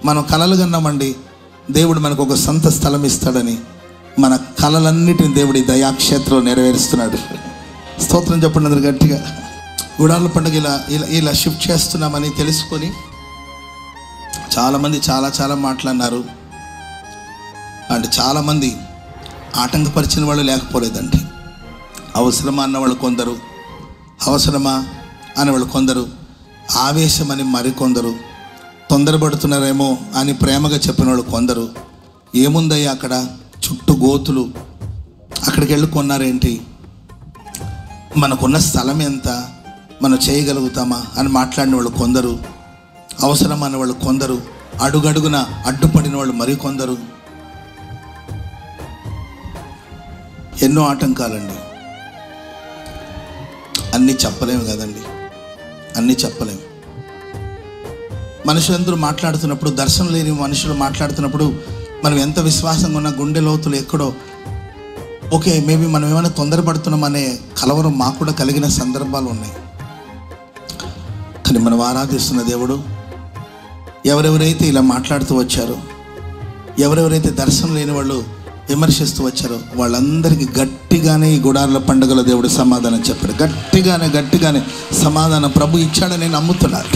మనం కలలు కన్నామండి, దేవుడు మనకు ఒక సొంత స్థలం ఇస్తాడని. మన కలలన్నిటిని దేవుడి దయాక్షేత్రం నెరవేరుస్తున్నాడు. స్తోత్రం చెప్పండి అందరు గట్టిగా. గుడాల పండుగ ఇలా షిఫ్ట్ చేస్తున్నామని తెలుసుకొని చాలామంది చాలా మాట్లాడినారు. అంటే చాలామంది ఆటంకపరిచిన వాళ్ళు లేకపోలేదండి. అవసరమా అన్నవాళ్ళు కొందరు, అవసరమా అనేవాళ్ళు కొందరు, ఆవేశమని మరికొందరు, తొందరపడుతున్నారేమో అని ప్రేమగా చెప్పిన వాళ్ళు కొందరు. ఏముందయ్యా అక్కడ చుట్టూ గోతులు, అక్కడికి వెళ్ళి కొన్నారేంటి, మనకున్న స్థలం ఎంత, మనం చేయగలుగుతామా అని మాట్లాడిన వాళ్ళు కొందరు, అవసరం అనే వాళ్ళు కొందరు, అడుగడుగున అడ్డుపడిన వాళ్ళు మరికొందరు. ఎన్నో ఆటంకాలండి. అన్నీ చెప్పలేము కదండి, అన్నీ చెప్పలేము. మనుషులందరూ మాట్లాడుతున్నప్పుడు, దర్శనం లేని మనుషులు మాట్లాడుతున్నప్పుడు మనం ఎంత విశ్వాసంగా ఉన్న గుండె లోతులు ఎక్కడో ఓకే మేబీ మనం ఏమైనా తొందరపడుతున్నామనే కలవరం మాకు కూడా కలిగిన సందర్భాలు ఉన్నాయి. కానీ మనం ఆరాధిస్తున్న దేవుడు ఎవరెవరైతే ఇలా మాట్లాడుతూ వచ్చారో, ఎవరెవరైతే దర్శనం లేని వాళ్ళు విమర్శిస్తూ వచ్చారో వాళ్ళందరికీ గట్టిగానే ఈ గుడార్ల పండుగల దేవుడు సమాధానం చెప్పాడు. గట్టిగానే సమాధానం ప్రభు ఇచ్చాడని నమ్ముతున్నారు.